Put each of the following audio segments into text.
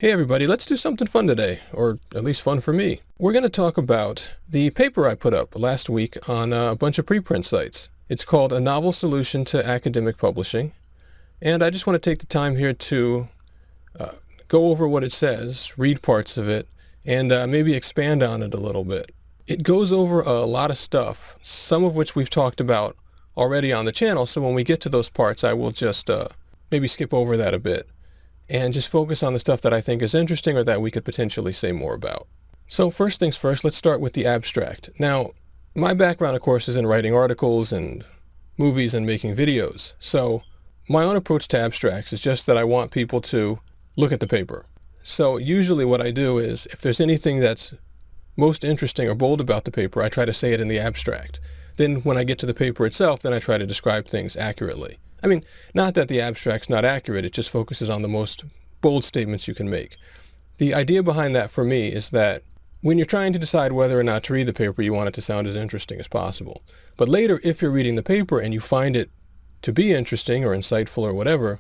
Hey everybody, let's do something fun today, or at least fun for me. We're going to talk about the paper I put up last week on a bunch of preprint sites. It's called A Novel Solution to Academic Publishing, and I just want to take the time here to go over what it says, read parts of it, and maybe expand on it a little bit. It goes over a lot of stuff, some of which we've talked about already on the channel, so when we get to those parts I will just maybe skip over that a bit and just focus on the stuff that I think is interesting or that we could potentially say more about. So first things first, let's start with the abstract. Now, my background, of course, is in writing articles and movies and making videos. So my own approach to abstracts is just that I want people to look at the paper. So usually what I do is, if there's anything that's most interesting or bold about the paper, I try to say it in the abstract. Then when I get to the paper itself, then I try to describe things accurately. I mean, not that the abstract's not accurate, it just focuses on the most bold statements you can make. The idea behind that for me is that when you're trying to decide whether or not to read the paper, you want it to sound as interesting as possible. But later, if you're reading the paper and you find it to be interesting or insightful or whatever,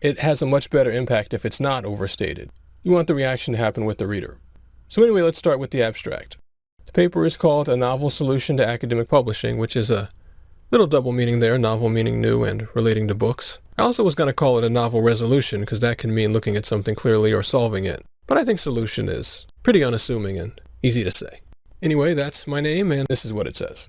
it has a much better impact if it's not overstated. You want the reaction to happen with the reader. So anyway, let's start with the abstract. The paper is called A Novel Solution to Academic Publishing, which is a little double meaning there, novel meaning new and relating to books. I also was going to call it a novel resolution because that can mean looking at something clearly or solving it. But I think solution is pretty unassuming and easy to say. Anyway, that's my name and this is what it says.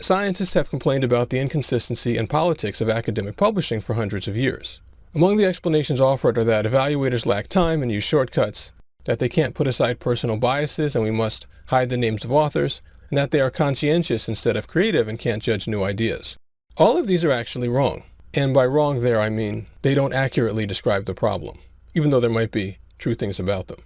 Scientists have complained about the inconsistency and politics of academic publishing for hundreds of years. Among the explanations offered are that evaluators lack time and use shortcuts, that they can't put aside personal biases and we must hide the names of authors, and that they are conscientious instead of creative and can't judge new ideas. All of these are actually wrong. And by wrong there I mean they don't accurately describe the problem, even though there might be true things about them.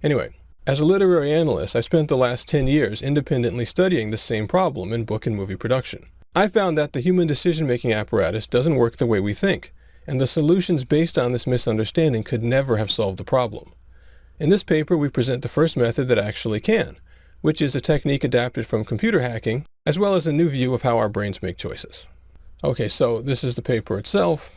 Anyway, as a literary analyst, I spent the last 10 years independently studying this same problem in book and movie production. I found that the human decision-making apparatus doesn't work the way we think, and the solutions based on this misunderstanding could never have solved the problem. In this paper, we present the first method that actually can, which is a technique adapted from computer hacking, as well as a new view of how our brains make choices. Okay, so this is the paper itself,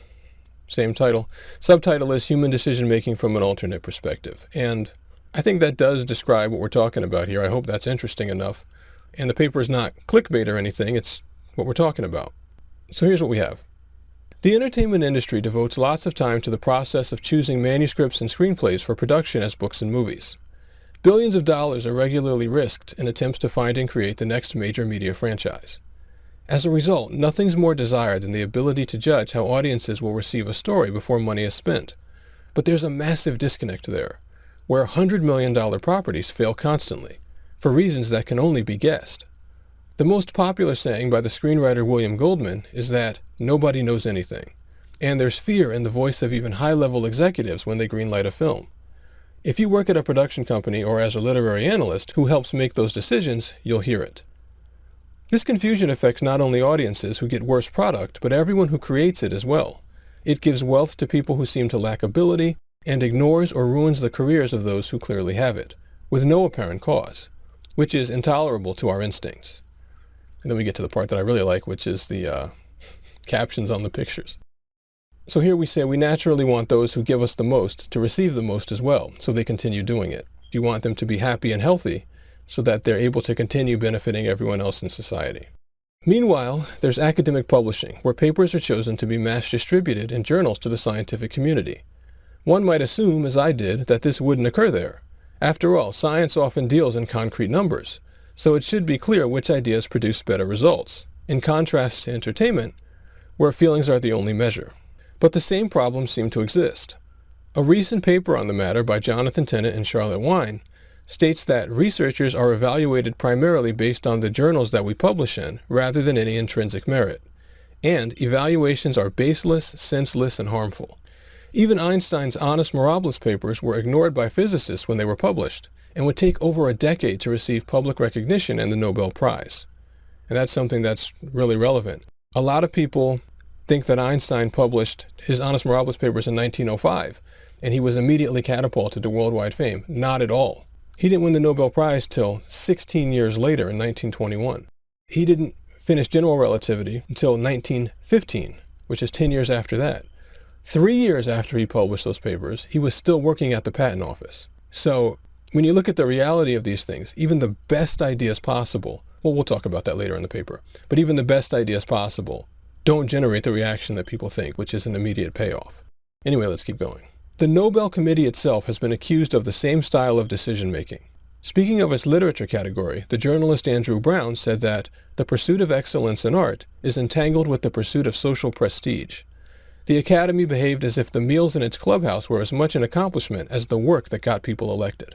same title. Subtitle is Human Decision Making from an Alternate Perspective. And I think that does describe what we're talking about here. I hope that's interesting enough. And the paper is not clickbait or anything, it's what we're talking about. So here's what we have. The entertainment industry devotes lots of time to the process of choosing manuscripts and screenplays for production as books and movies. Billions of dollars are regularly risked in attempts to find and create the next major media franchise. As a result, nothing's more desired than the ability to judge how audiences will receive a story before money is spent. But there's a massive disconnect there, where $100 million properties fail constantly, for reasons that can only be guessed. The most popular saying by the screenwriter William Goldman is that nobody knows anything, and there's fear in the voice of even high-level executives when they greenlight a film. If you work at a production company or as a literary analyst who helps make those decisions, you'll hear it. This confusion affects not only audiences who get worse product, but everyone who creates it as well. It gives wealth to people who seem to lack ability and ignores or ruins the careers of those who clearly have it, with no apparent cause, which is intolerable to our instincts. And then we get to the part that I really like, which is the captions on the pictures. So here we say we naturally want those who give us the most to receive the most as well, so they continue doing it. You want them to be happy and healthy, so that they're able to continue benefiting everyone else in society. Meanwhile, there's academic publishing, where papers are chosen to be mass distributed in journals to the scientific community. One might assume, as I did, that this wouldn't occur there. After all, science often deals in concrete numbers, so it should be clear which ideas produce better results, in contrast to entertainment, where feelings are the only measure. But the same problems seem to exist. A recent paper on the matter by Jonathan Tennant and Charlotte Wine states that researchers are evaluated primarily based on the journals that we publish in, rather than any intrinsic merit. And evaluations are baseless, senseless, and harmful. Even Einstein's honest mirabilis papers were ignored by physicists when they were published, and would take over a decade to receive public recognition and the Nobel Prize. And that's something that's really relevant. A lot of people think that Einstein published his honest mirabilis papers in 1905, and he was immediately catapulted to worldwide fame. Not at all. He didn't win the Nobel Prize till 16 years later in 1921. He didn't finish general relativity until 1915, which is 10 years after that. 3 years after he published those papers, he was still working at the patent office. So when you look at the reality of these things, even the best ideas possible, well, we'll talk about that later in the paper, but even the best ideas possible don't generate the reaction that people think, which is an immediate payoff. Anyway, let's keep going. The Nobel Committee itself has been accused of the same style of decision-making. Speaking of its literature category, the journalist Andrew Brown said that the pursuit of excellence in art is entangled with the pursuit of social prestige. The Academy behaved as if the meals in its clubhouse were as much an accomplishment as the work that got people elected.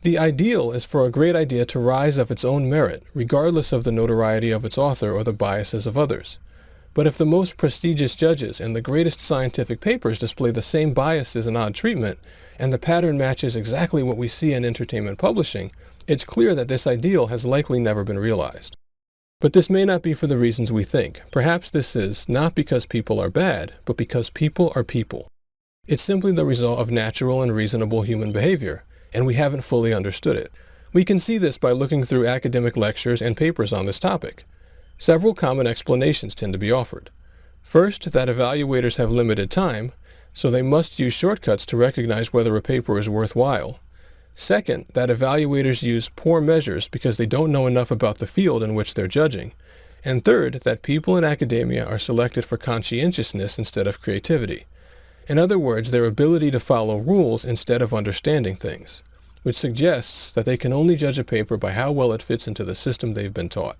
The ideal is for a great idea to rise of its own merit, regardless of the notoriety of its author or the biases of others. But if the most prestigious judges and the greatest scientific papers display the same biases and odd treatment, and the pattern matches exactly what we see in entertainment publishing, it's clear that this ideal has likely never been realized. But this may not be for the reasons we think. Perhaps this is not because people are bad, but because people are people. It's simply the result of natural and reasonable human behavior, and we haven't fully understood it. We can see this by looking through academic lectures and papers on this topic. Several common explanations tend to be offered. First, that evaluators have limited time, so they must use shortcuts to recognize whether a paper is worthwhile. Second, that evaluators use poor measures because they don't know enough about the field in which they're judging. And third, that people in academia are selected for conscientiousness instead of creativity. In other words, their ability to follow rules instead of understanding things, which suggests that they can only judge a paper by how well it fits into the system they've been taught.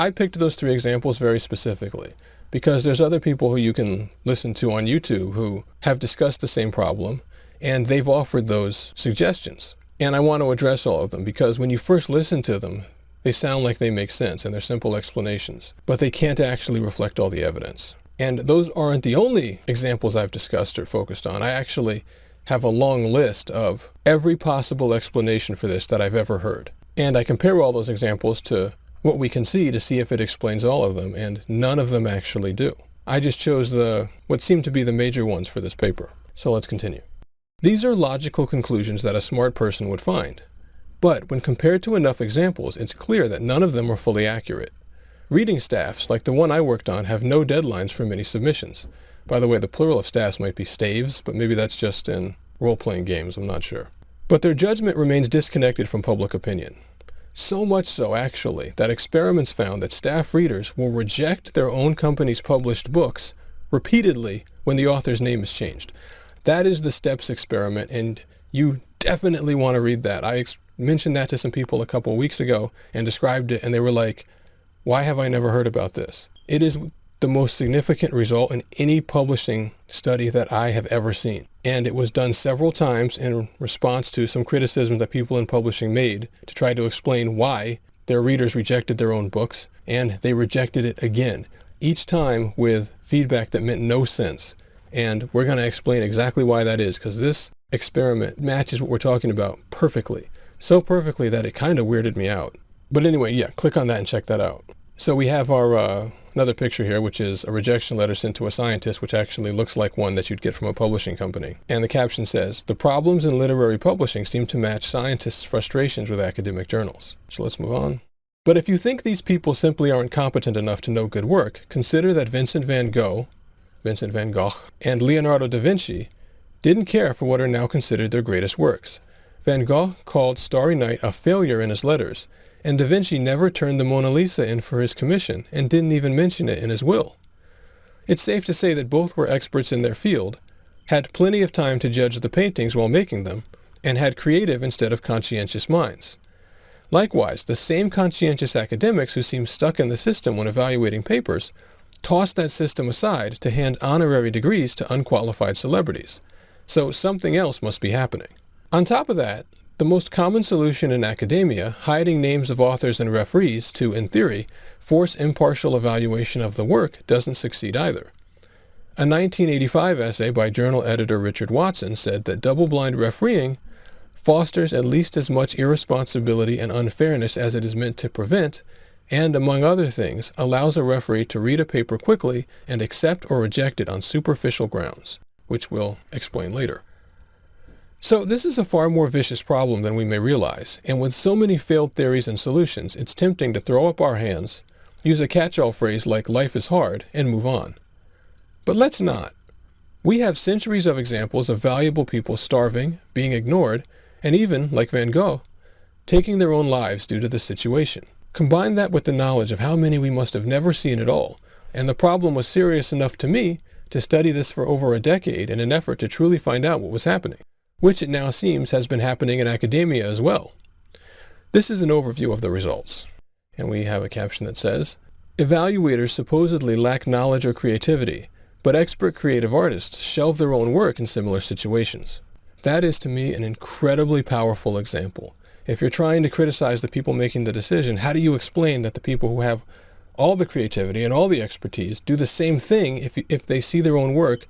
I picked those 3 examples very specifically because there's other people who you can listen to on YouTube who have discussed the same problem, and they've offered those suggestions. And I want to address all of them because when you first listen to them, they sound like they make sense and they're simple explanations, but they can't actually reflect all the evidence. And those aren't the only examples I've discussed or focused on. I actually have a long list of every possible explanation for this that I've ever heard. And I compare all those examples to what we can see to see if it explains all of them, and none of them actually do. I just chose what seem to be the major ones for this paper. So let's continue. These are logical conclusions that a smart person would find. But when compared to enough examples, it's clear that none of them are fully accurate. Reading staffs, like the one I worked on, have no deadlines for many submissions. By the way, the plural of staffs might be staves, but maybe that's just in role-playing games, I'm not sure. But their judgment remains disconnected from public opinion. So much so, actually, that experiments found that staff readers will reject their own company's published books repeatedly when the author's name is changed. That is the STEPS experiment, and you definitely want to read that. I mentioned that to some people a couple of weeks ago and described it, and they were like, why have I never heard about this? It is the most significant result in any publishing study that I have ever seen. And it was done several times in response to some criticism that people in publishing made to try to explain why their readers rejected their own books, and they rejected it again, each time with feedback that meant no sense. And we're going to explain exactly why that is, because this experiment matches what we're talking about perfectly. So perfectly that it kind of weirded me out. But anyway, yeah, click on that and check that out. So we have our another picture here, which is a rejection letter sent to a scientist, which actually looks like one that you'd get from a publishing company. And the caption says, "The problems in literary publishing seem to match scientists' frustrations with academic journals." So let's move on. But if you think these people simply aren't competent enough to know good work, consider that Vincent van Gogh, and Leonardo da Vinci didn't care for what are now considered their greatest works. Van Gogh called Starry Night a failure in his letters, and da Vinci never turned the Mona Lisa in for his commission and didn't even mention it in his will. It's safe to say that both were experts in their field, had plenty of time to judge the paintings while making them, and had creative instead of conscientious minds. Likewise, the same conscientious academics who seem stuck in the system when evaluating papers tossed that system aside to hand honorary degrees to unqualified celebrities. So something else must be happening. On top of that, the most common solution in academia, hiding names of authors and referees to, in theory, force impartial evaluation of the work, doesn't succeed either. A 1985 essay by journal editor Richard Watson said that double-blind refereeing fosters at least as much irresponsibility and unfairness as it is meant to prevent, and, among other things, allows a referee to read a paper quickly and accept or reject it on superficial grounds, which we'll explain later. So this is a far more vicious problem than we may realize, and with so many failed theories and solutions, it's tempting to throw up our hands, use a catch-all phrase like "life is hard," and move on. But let's not. We have centuries of examples of valuable people starving, being ignored, and even, like Van Gogh, taking their own lives due to the situation. Combine that with the knowledge of how many we must have never seen at all, and the problem was serious enough to me to study this for over a decade in an effort to truly find out what was happening, which it now seems has been happening in academia as well. This is an overview of the results, and we have a caption that says, "Evaluators supposedly lack knowledge or creativity, but expert creative artists shelve their own work in similar situations." That is to me an incredibly powerful example. If you're trying to criticize the people making the decision, how do you explain that the people who have all the creativity and all the expertise do the same thing if they see their own work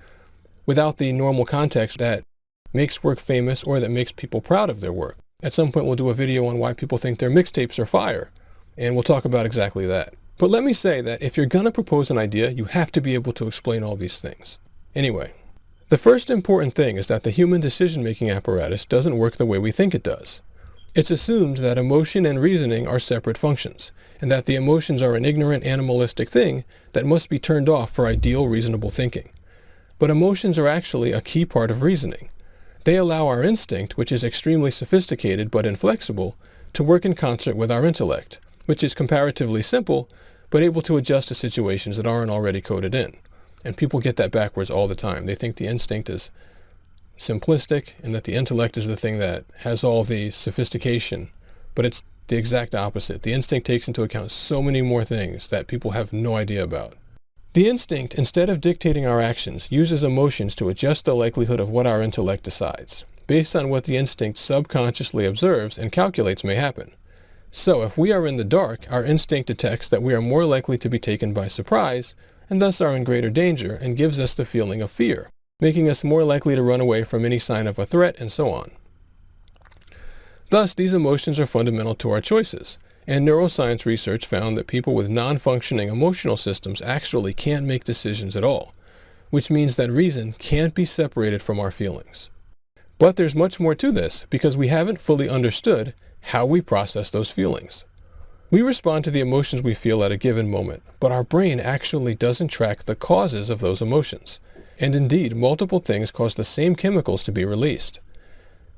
without the normal context that makes work famous or that makes people proud of their work? At some point we'll do a video on why people think their mixtapes are fire, and we'll talk about exactly that. But let me say that if you're going to propose an idea, you have to be able to explain all these things. Anyway, the first important thing is that the human decision-making apparatus doesn't work the way we think it does. It's assumed that emotion and reasoning are separate functions, and that the emotions are an ignorant animalistic thing that must be turned off for ideal reasonable thinking. But emotions are actually a key part of reasoning. They allow our instinct, which is extremely sophisticated but inflexible, to work in concert with our intellect, which is comparatively simple, but able to adjust to situations that aren't already coded in. And people get that backwards all the time. They think the instinct is simplistic and that the intellect is the thing that has all the sophistication, but it's the exact opposite. The instinct takes into account so many more things that people have no idea about. The instinct, instead of dictating our actions, uses emotions to adjust the likelihood of what our intellect decides, based on what the instinct subconsciously observes and calculates may happen. So if we are in the dark, our instinct detects that we are more likely to be taken by surprise, and thus are in greater danger, and gives us the feeling of fear, making us more likely to run away from any sign of a threat, and so on. Thus, these emotions are fundamental to our choices, and neuroscience research found that people with non-functioning emotional systems actually can't make decisions at all, which means that reason can't be separated from our feelings. But there's much more to this, because we haven't fully understood how we process those feelings. We respond to the emotions we feel at a given moment, but our brain actually doesn't track the causes of those emotions. And indeed, multiple things cause the same chemicals to be released.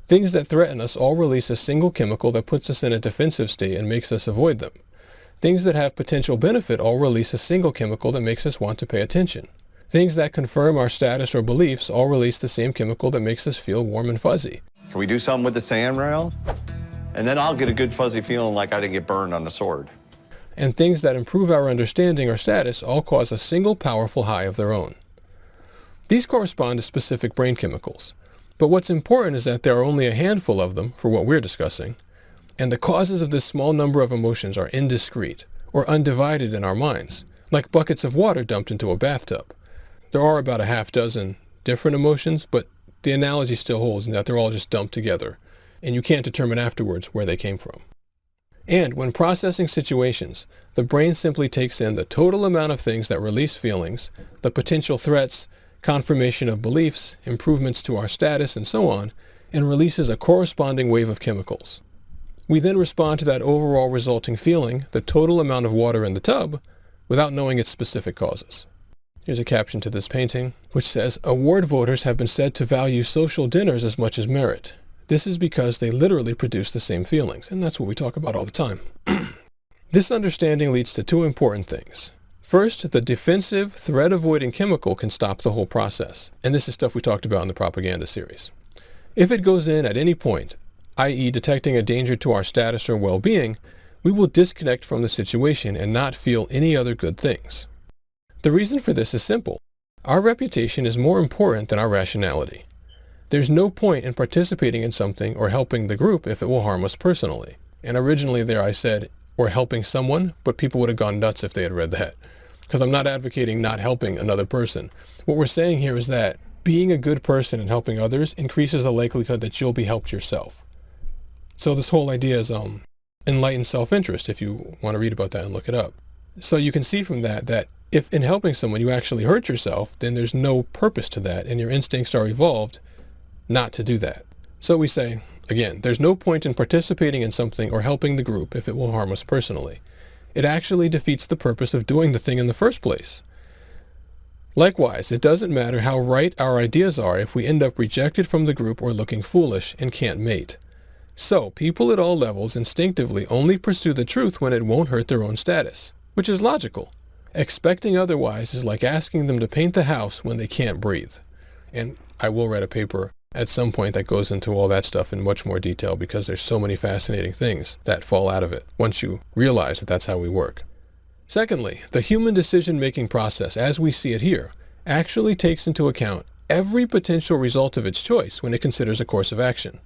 Things that threaten us all release a single chemical that puts us in a defensive state and makes us avoid them. Things that have potential benefit all release a single chemical that makes us want to pay attention. Things that confirm our status or beliefs all release the same chemical that makes us feel warm and fuzzy. Can we do something with the sand rail? And then I'll get a good fuzzy feeling like I didn't get burned on the sword. And things that improve our understanding or status all cause a single powerful high of their own. These correspond to specific brain chemicals. But what's important is that there are only a handful of them for what we're discussing, and the causes of this small number of emotions are indiscrete or undivided in our minds, like buckets of water dumped into a bathtub. There are about a half dozen different emotions, but the analogy still holds in that they're all just dumped together, and you can't determine afterwards where they came from. And when processing situations, the brain simply takes in the total amount of things that release feelings, the potential threats, confirmation of beliefs, improvements to our status, and so on, and releases a corresponding wave of chemicals. We then respond to that overall resulting feeling, the total amount of water in the tub, without knowing its specific causes. Here's a caption to this painting, which says, "Award voters have been said to value social dinners as much as merit. This is because they literally produce the same feelings," and that's what we talk about all the time. This understanding leads to two important things. First, the defensive, threat-avoiding chemical can stop the whole process, and this is stuff we talked about in the propaganda series. If it goes in at any point, i.e. detecting a danger to our status or well-being, we will disconnect from the situation and not feel any other good things. The reason for this is simple. Our reputation is more important than our rationality. There's no point in participating in something or helping the group if it will harm us personally. And originally there I said, or helping someone, but people would have gone nuts if they had read that. Because I'm not advocating not helping another person. What we're saying here is that being a good person and helping others increases the likelihood that you'll be helped yourself. So this whole idea is enlightened self-interest, if you want to read about that and look it up. So you can see from that if in helping someone you actually hurt yourself, then there's no purpose to that, and your instincts are evolved not to do that. So we say, again, there's no point in participating in something or helping the group if it will harm us personally. It actually defeats the purpose of doing the thing in the first place. Likewise, it doesn't matter how right our ideas are if we end up rejected from the group or looking foolish and can't mate. So, people at all levels instinctively only pursue the truth when it won't hurt their own status, which is logical. Expecting otherwise is like asking them to paint the house when they can't breathe. And I will write a paper at some point that goes into all that stuff in much more detail because there's so many fascinating things that fall out of it once you realize that that's how we work. Secondly, the human decision-making process, as we see it here, actually takes into account every potential result of its choice when it considers a course of action.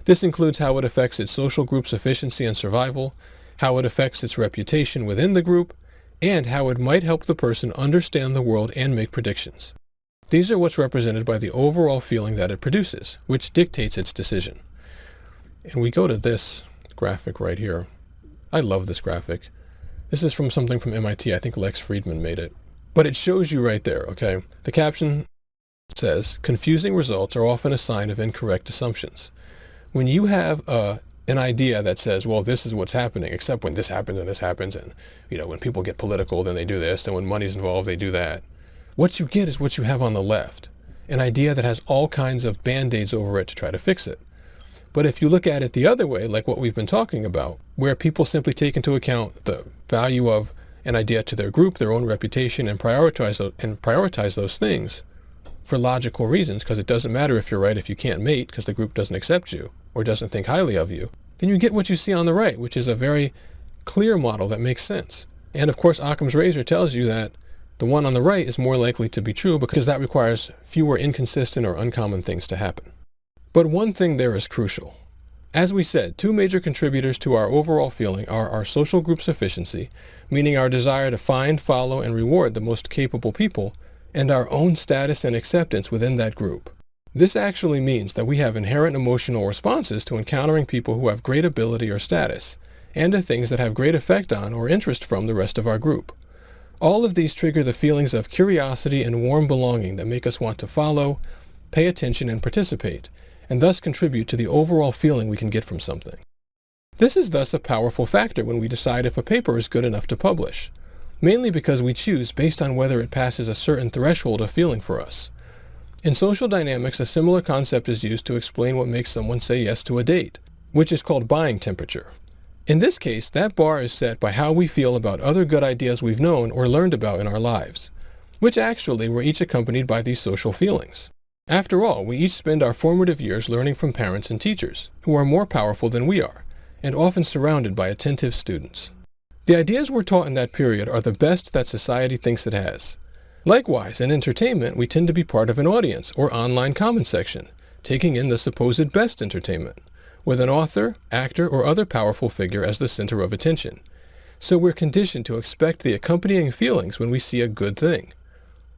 This includes how it affects its social group's efficiency and survival, how it affects its reputation within the group, and how it might help the person understand the world and make predictions. These are what's represented by the overall feeling that it produces, which dictates its decision. And we go to this graphic right here. I love this graphic. This is from something from MIT. I think Lex Friedman made it. But it shows you right there, okay? The caption says, "Confusing results are often a sign of incorrect assumptions." When you have an idea that says, well, this is what's happening, except when this happens and this happens, and when people get political, then they do this, and when money's involved, they do that. What you get is what you have on the left, an idea that has all kinds of band-aids over it to try to fix it. But if you look at it the other way, like what we've been talking about, where people simply take into account the value of an idea to their group, their own reputation, and prioritize those things for logical reasons, because it doesn't matter if you're right if you can't mate because the group doesn't accept you or doesn't think highly of you, then you get what you see on the right, which is a very clear model that makes sense. And of course, Occam's razor tells you that the one on the right is more likely to be true because that requires fewer inconsistent or uncommon things to happen. But one thing there is crucial. As we said, two major contributors to our overall feeling are our social group's efficiency, meaning our desire to find, follow, and reward the most capable people, and our own status and acceptance within that group. This actually means that we have inherent emotional responses to encountering people who have great ability or status, and to things that have great effect on or interest from the rest of our group. All of these trigger the feelings of curiosity and warm belonging that make us want to follow, pay attention, and participate, and thus contribute to the overall feeling we can get from something. This is thus a powerful factor when we decide if a paper is good enough to publish, mainly because we choose based on whether it passes a certain threshold of feeling for us. In social dynamics, a similar concept is used to explain what makes someone say yes to a date, which is called buying temperature. In this case, that bar is set by how we feel about other good ideas we've known or learned about in our lives, which actually were each accompanied by these social feelings. After all, we each spend our formative years learning from parents and teachers, who are more powerful than we are, and often surrounded by attentive students. The ideas we're taught in that period are the best that society thinks it has. Likewise, in entertainment, we tend to be part of an audience or online comment section, taking in the supposed best entertainment, with an author, actor, or other powerful figure as the center of attention. So we're conditioned to expect the accompanying feelings when we see a good thing.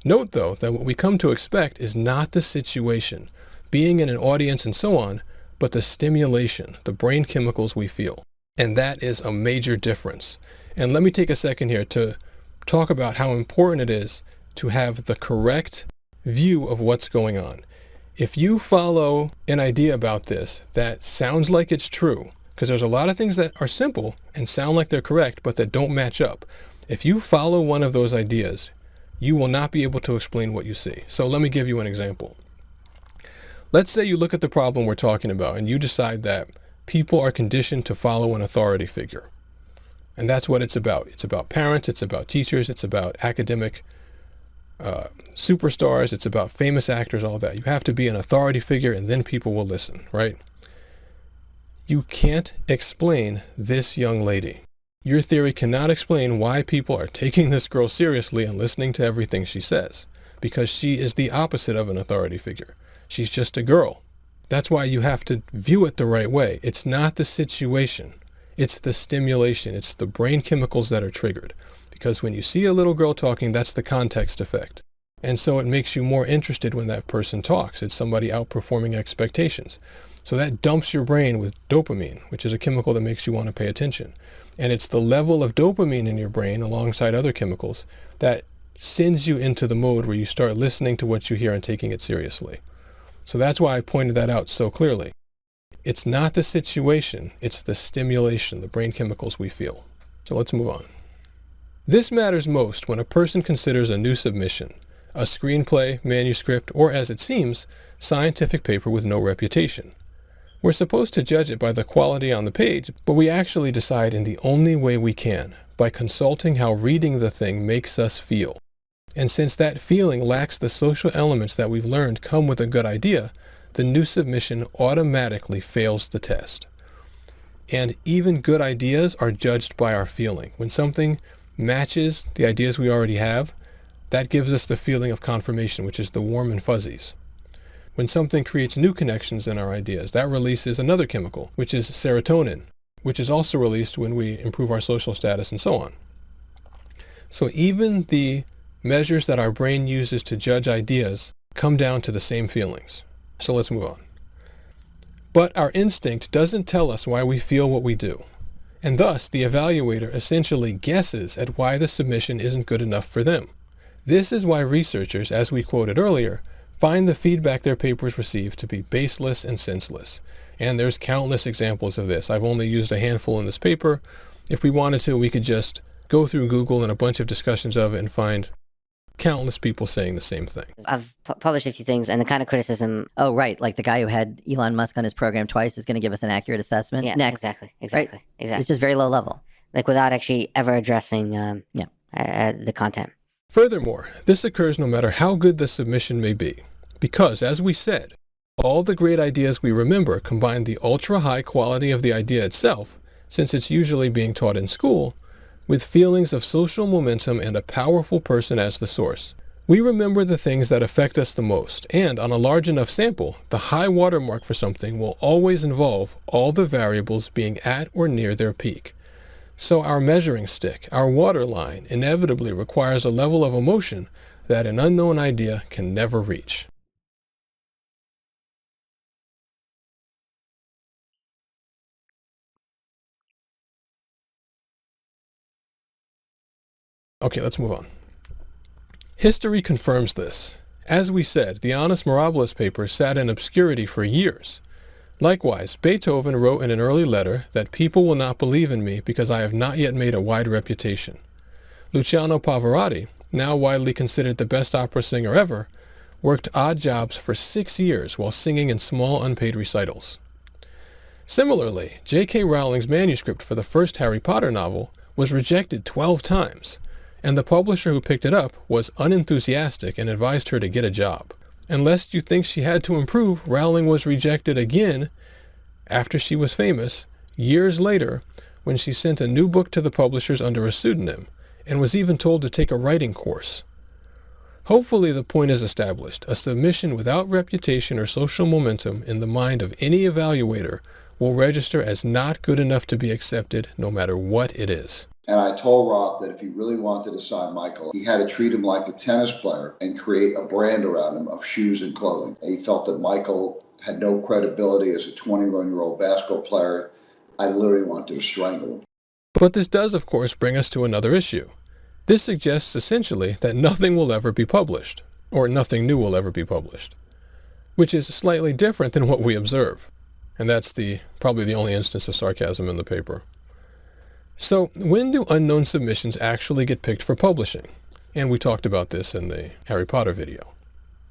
Note, though, that what we come to expect is not the situation, being in an audience and so on, but the stimulation, the brain chemicals we feel. And that is a major difference. And let me take a second here to talk about how important it is to have the correct view of what's going on. If you follow an idea about this that sounds like it's true, because there's a lot of things that are simple and sound like they're correct, but that don't match up. If you follow one of those ideas, you will not be able to explain what you see. So let me give you an example. Let's say you look at the problem we're talking about and you decide that people are conditioned to follow an authority figure. And that's what it's about. It's about parents, it's about teachers, it's about academic superstars, it's about famous actors, all that. You have to be an authority figure and then people will listen, right? You can't explain this young lady. Your theory cannot explain why people are taking this girl seriously and listening to everything she says, because she is the opposite of an authority figure. She's just a girl. That's why you have to view it the right way. It's not the situation. It's the stimulation. It's the brain chemicals that are triggered. Because when you see a little girl talking, that's the context effect. And so it makes you more interested when that person talks. It's somebody outperforming expectations. So that dumps your brain with dopamine, which is a chemical that makes you want to pay attention. And it's the level of dopamine in your brain alongside other chemicals that sends you into the mode where you start listening to what you hear and taking it seriously. So that's why I pointed that out so clearly. It's not the situation, it's the stimulation, the brain chemicals we feel. So let's move on. This matters most when a person considers a new submission, a screenplay, manuscript, or as it seems, scientific paper with no reputation. We're supposed to judge it by the quality on the page, but we actually decide in the only way we can, by consulting how reading the thing makes us feel. And since that feeling lacks the social elements that we've learned come with a good idea, the new submission automatically fails the test. And even good ideas are judged by our feeling. When something matches the ideas we already have, that gives us the feeling of confirmation, which is the warm and fuzzies. When something creates new connections in our ideas, that releases another chemical, which is serotonin, which is also released when we improve our social status and so on. So even the measures that our brain uses to judge ideas come down to the same feelings. So let's move on. But our instinct doesn't tell us why we feel what we do. And thus, the evaluator essentially guesses at why the submission isn't good enough for them. This is why researchers, as we quoted earlier, find the feedback their papers receive to be baseless and senseless. And there's countless examples of this. I've only used a handful in this paper. If we wanted to, we could just go through Google and a bunch of discussions of it and find countless people saying the same thing. I've published a few things, and the kind of criticism... Oh, right. Like the guy who had Elon Musk on his program twice is going to give us an accurate assessment. Yeah, Next. exactly. Right? It's just very low level. Like without actually ever addressing the content. Furthermore, this occurs no matter how good the submission may be, because, as we said, all the great ideas we remember combine the ultra-high quality of the idea itself, since it's usually being taught in school, with feelings of social momentum and a powerful person as the source. We remember the things that affect us the most, and on a large enough sample, the high watermark for something will always involve all the variables being at or near their peak. So our measuring stick, our waterline, inevitably requires a level of emotion that an unknown idea can never reach. Okay, let's move on. History confirms this. As we said, the Annus Mirabilis paper sat in obscurity for years. Likewise, Beethoven wrote in an early letter that people will not believe in me because I have not yet made a wide reputation. Luciano Pavarotti, now widely considered the best opera singer ever, worked odd jobs for 6 years while singing in small unpaid recitals. Similarly, J.K. Rowling's manuscript for the first Harry Potter novel was rejected 12 times, and the publisher who picked it up was unenthusiastic and advised her to get a job. And lest you think she had to improve, Rowling was rejected again after she was famous, years later, when she sent a new book to the publishers under a pseudonym, and was even told to take a writing course. Hopefully the point is established. A submission without reputation or social momentum in the mind of any evaluator will register as not good enough to be accepted no matter what it is. And I told Roth that if he really wanted to sign Michael, he had to treat him like a tennis player and create a brand around him of shoes and clothing. And he felt that Michael had no credibility as a 21-year-old basketball player. I literally wanted to strangle him. But this does, of course, bring us to another issue. This suggests essentially that nothing will ever be published, or nothing new will ever be published, which is slightly different than what we observe. And that's probably the only instance of sarcasm in the paper. So when do unknown submissions actually get picked for publishing? And we talked about this in the Harry Potter video.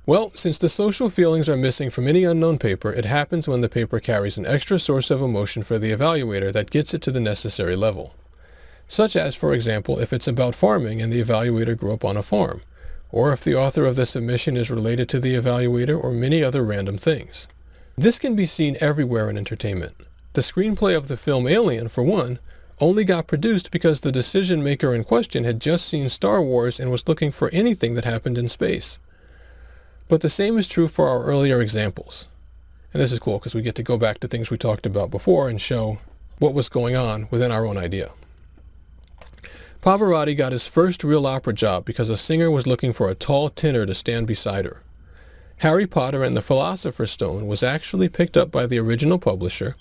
Well, since the social feelings are missing from any unknown paper, it happens when the paper carries an extra source of emotion for the evaluator that gets it to the necessary level. Such as, for example, if it's about farming and the evaluator grew up on a farm, or if the author of the submission is related to the evaluator, or many other random things. This can be seen everywhere in entertainment. The screenplay of the film Alien, for one, only got produced because the decision maker in question had just seen Star Wars and was looking for anything that happened in space. But the same is true for our earlier examples. And this is cool because we get to go back to things we talked about before and show what was going on within our own idea. Pavarotti got his first real opera job because a singer was looking for a tall tenor to stand beside her. Harry Potter and the Philosopher's Stone was actually picked up by the original publisher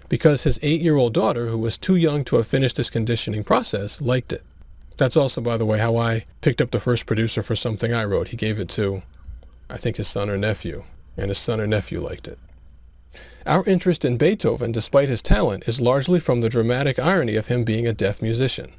because his 8-year-old daughter, who was too young to have finished his conditioning process, liked it. That's also, by the way, how I picked up the first producer for something I wrote. He gave it to, I think, his son or nephew, and his son or nephew liked it. Our interest in Beethoven, despite his talent, is largely from the dramatic irony of him being a deaf musician.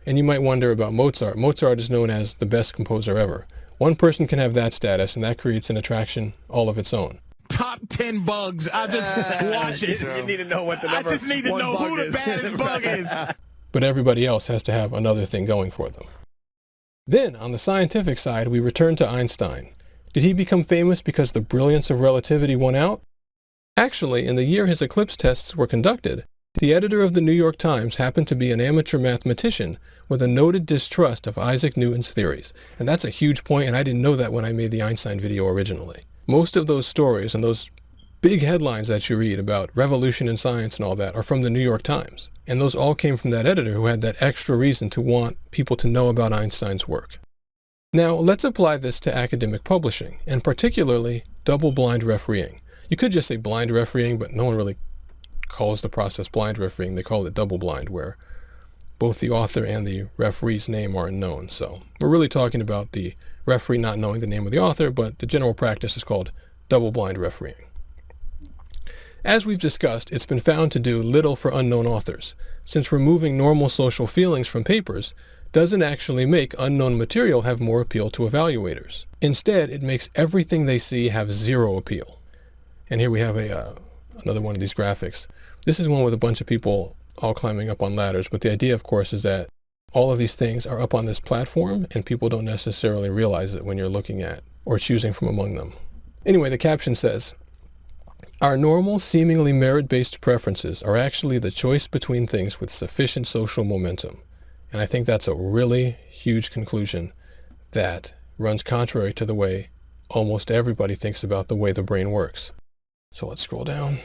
And you might wonder about Mozart. Mozart is known as the best composer ever. One person can have that status, and that creates an attraction all of its own. Top 10 bugs. I just watch it. You need to know what the number I just need to know who the baddest bug is. But everybody else has to have another thing going for them. Then, on the scientific side, we return to Einstein. Did he become famous because the brilliance of relativity won out? Actually, in the year his eclipse tests were conducted, the editor of the New York Times happened to be an amateur mathematician with a noted distrust of Isaac Newton's theories. And that's a huge point, and I didn't know that when I made the Einstein video originally. Most of those stories and those big headlines that you read about revolution in science and all that are from the New York Times. And those all came from that editor who had that extra reason to want people to know about Einstein's work. Now, let's apply this to academic publishing, and particularly double-blind refereeing. You could just say blind refereeing, but no one really calls the process blind refereeing. They call it double-blind, where both the author and the referee's name are unknown. So we're really talking about the referee not knowing the name of the author, but the general practice is called double-blind refereeing. As we've discussed, it's been found to do little for unknown authors, since removing normal social feelings from papers doesn't actually make unknown material have more appeal to evaluators. Instead, it makes everything they see have zero appeal. And here we have another one of these graphics. This is one with a bunch of people all climbing up on ladders, but the idea, of course, is that all of these things are up on this platform, and people don't necessarily realize it when you're looking at or choosing from among them. Anyway, the caption says, "Our normal, seemingly merit-based preferences are actually the choice between things with sufficient social momentum." And I think that's a really huge conclusion that runs contrary to the way almost everybody thinks about the way the brain works. So let's scroll down.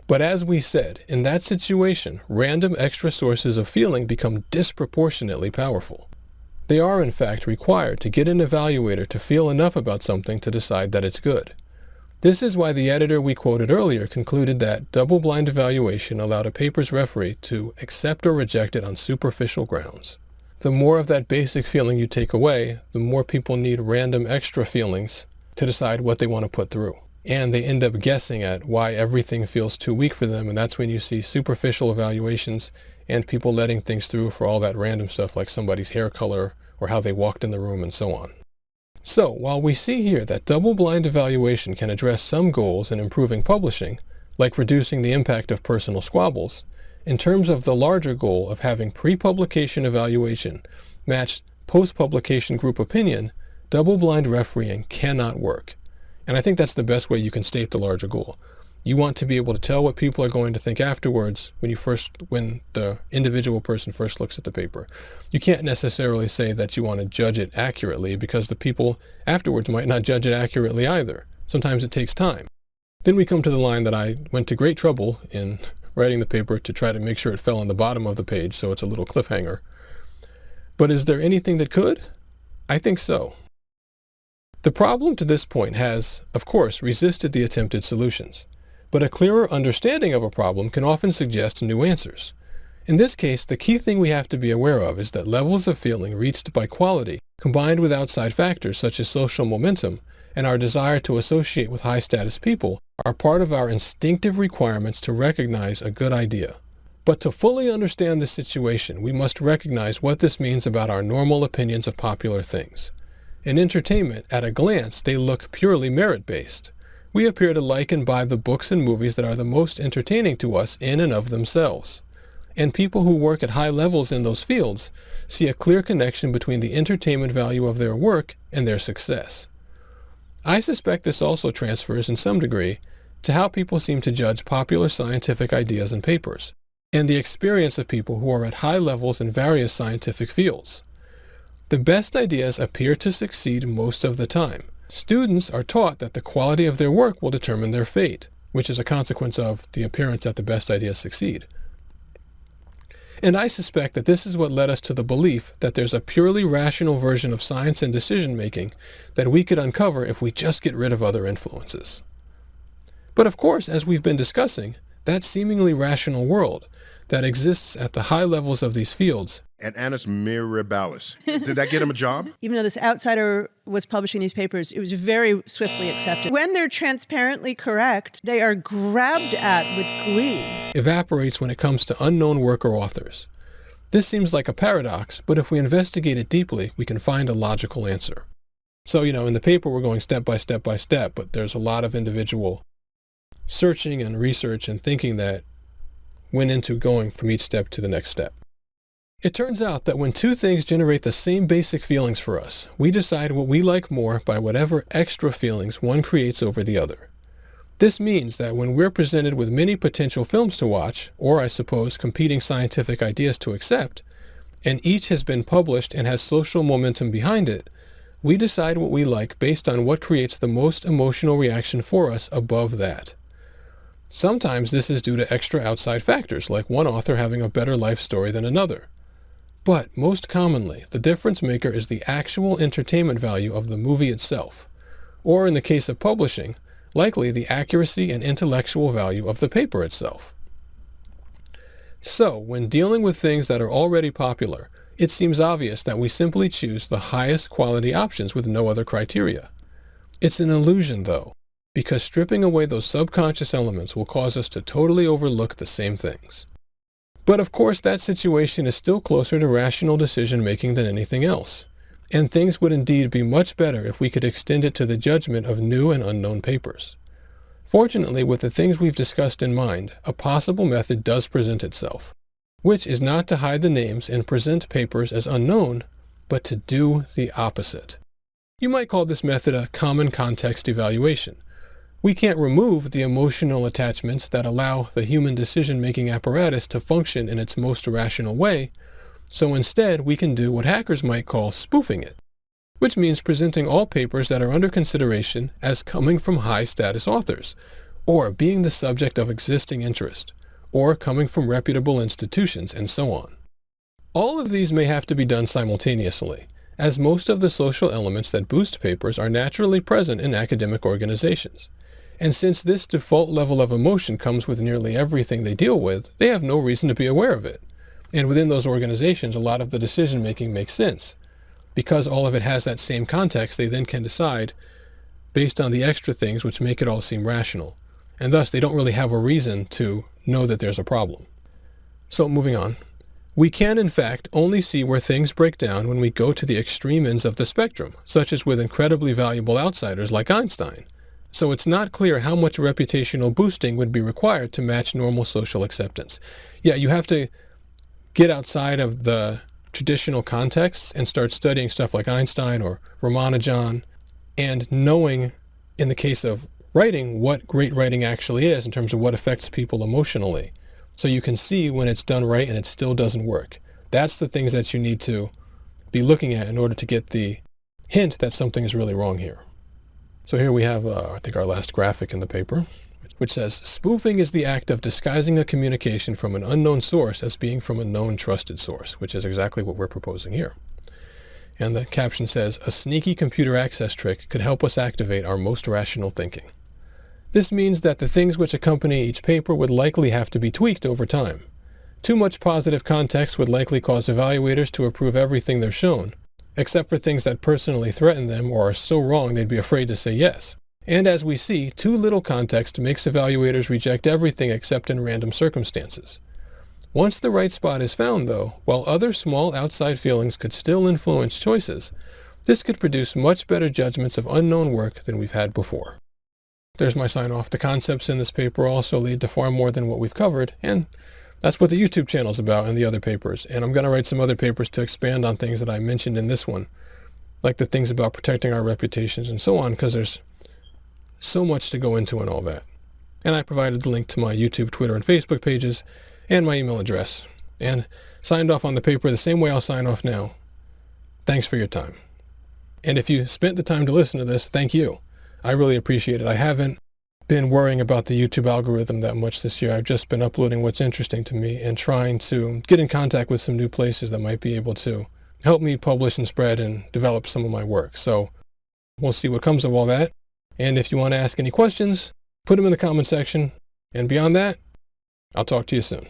But as we said, in that situation, random extra sources of feeling become disproportionately powerful. They are, in fact, required to get an evaluator to feel enough about something to decide that it's good. This is why the editor we quoted earlier concluded that double-blind evaluation allowed a paper's referee to accept or reject it on superficial grounds. The more of that basic feeling you take away, the more people need random extra feelings to decide what they want to put through. And they end up guessing at why everything feels too weak for them, and that's when you see superficial evaluations and people letting things through for all that random stuff like somebody's hair color or how they walked in the room and so on. So, while we see here that double-blind evaluation can address some goals in improving publishing, like reducing the impact of personal squabbles, in terms of the larger goal of having pre-publication evaluation match post-publication group opinion, double-blind refereeing cannot work. And I think that's the best way you can state the larger goal. You want to be able to tell what people are going to think afterwards when the individual person first looks at the paper. You can't necessarily say that you want to judge it accurately because the people afterwards might not judge it accurately either. Sometimes it takes time. Then we come to the line that I went to great trouble in writing the paper to try to make sure it fell on the bottom of the page, so it's a little cliffhanger. But is there anything that could? I think so. The problem to this point has, of course, resisted the attempted solutions. But a clearer understanding of a problem can often suggest new answers. In this case, the key thing we have to be aware of is that levels of feeling reached by quality, combined with outside factors such as social momentum and our desire to associate with high-status people, are part of our instinctive requirements to recognize a good idea. But to fully understand this situation, we must recognize what this means about our normal opinions of popular things. In entertainment, at a glance, they look purely merit-based. We appear to like and buy the books and movies that are the most entertaining to us in and of themselves. And people who work at high levels in those fields see a clear connection between the entertainment value of their work and their success. I suspect this also transfers in some degree to how people seem to judge popular scientific ideas and papers, and the experience of people who are at high levels in various scientific fields. The best ideas appear to succeed most of the time. Students are taught that the quality of their work will determine their fate, which is a consequence of the appearance that the best ideas succeed. And I suspect that this is what led us to the belief that there's a purely rational version of science and decision-making that we could uncover if we just get rid of other influences. But of course, as we've been discussing, that seemingly rational world that exists at the high levels of these fields at Annus Mirabilis. Did that get him a job? Even though this outsider was publishing these papers, it was very swiftly accepted. When they're transparently correct, they are grabbed at with glee. Evaporates when it comes to unknown work or authors. This seems like a paradox, but if we investigate it deeply, we can find a logical answer. So, in the paper we're going step by step by step, but there's a lot of individual searching and research and thinking that went into going from each step to the next step. It turns out that when two things generate the same basic feelings for us, we decide what we like more by whatever extra feelings one creates over the other. This means that when we're presented with many potential films to watch, or I suppose competing scientific ideas to accept, and each has been published and has social momentum behind it, we decide what we like based on what creates the most emotional reaction for us above that. Sometimes this is due to extra outside factors, like one author having a better life story than another. But most commonly, the difference maker is the actual entertainment value of the movie itself, or in the case of publishing, likely the accuracy and intellectual value of the paper itself. So, when dealing with things that are already popular, it seems obvious that we simply choose the highest quality options with no other criteria. It's an illusion, though, because stripping away those subconscious elements will cause us to totally overlook the same things. But of course, that situation is still closer to rational decision-making than anything else, and things would indeed be much better if we could extend it to the judgment of new and unknown papers. Fortunately, with the things we've discussed in mind, a possible method does present itself, which is not to hide the names and present papers as unknown, but to do the opposite. You might call this method a common context evaluation. We can't remove the emotional attachments that allow the human decision-making apparatus to function in its most rational way, so instead we can do what hackers might call spoofing it, which means presenting all papers that are under consideration as coming from high-status authors, or being the subject of existing interest, or coming from reputable institutions, and so on. All of these may have to be done simultaneously, as most of the social elements that boost papers are naturally present in academic organizations. And since this default level of emotion comes with nearly everything they deal with, they have no reason to be aware of it. And within those organizations, a lot of the decision-making makes sense. Because all of it has that same context, they then can decide based on the extra things which make it all seem rational. And thus, they don't really have a reason to know that there's a problem. So moving on. We can, in fact, only see where things break down when we go to the extreme ends of the spectrum, such as with incredibly valuable outsiders like Einstein. So it's not clear how much reputational boosting would be required to match normal social acceptance. Yeah, you have to get outside of the traditional contexts and start studying stuff like Einstein or Ramanujan, and knowing, in the case of writing, what great writing actually is in terms of what affects people emotionally. So you can see when it's done right and it still doesn't work. That's the things that you need to be looking at in order to get the hint that something is really wrong here. So here we have, I think, our last graphic in the paper, which says, spoofing is the act of disguising a communication from an unknown source as being from a known trusted source, which is exactly what we're proposing here. And the caption says, a sneaky computer access trick could help us activate our most rational thinking. This means that the things which accompany each paper would likely have to be tweaked over time. Too much positive context would likely cause evaluators to approve everything they're shown, except for things that personally threaten them or are so wrong they'd be afraid to say yes. And as we see, too little context makes evaluators reject everything except in random circumstances. Once the right spot is found, though, while other small outside feelings could still influence choices, this could produce much better judgments of unknown work than we've had before. There's my sign off. The concepts in this paper also lead to far more than what we've covered, and that's what the YouTube channel is about and the other papers. And I'm going to write some other papers to expand on things that I mentioned in this one, like the things about protecting our reputations and so on, because there's so much to go into and all that. And I provided the link to my YouTube, Twitter, and Facebook pages, and my email address, and signed off on the paper the same way I'll sign off now. Thanks for your time. And if you spent the time to listen to this, thank you. I really appreciate it. I haven't been worrying about the YouTube algorithm that much this year. I've just been uploading what's interesting to me and trying to get in contact with some new places that might be able to help me publish and spread and develop some of my work. So we'll see what comes of all that. And if you want to ask any questions, put them in the comment section. And beyond that, I'll talk to you soon.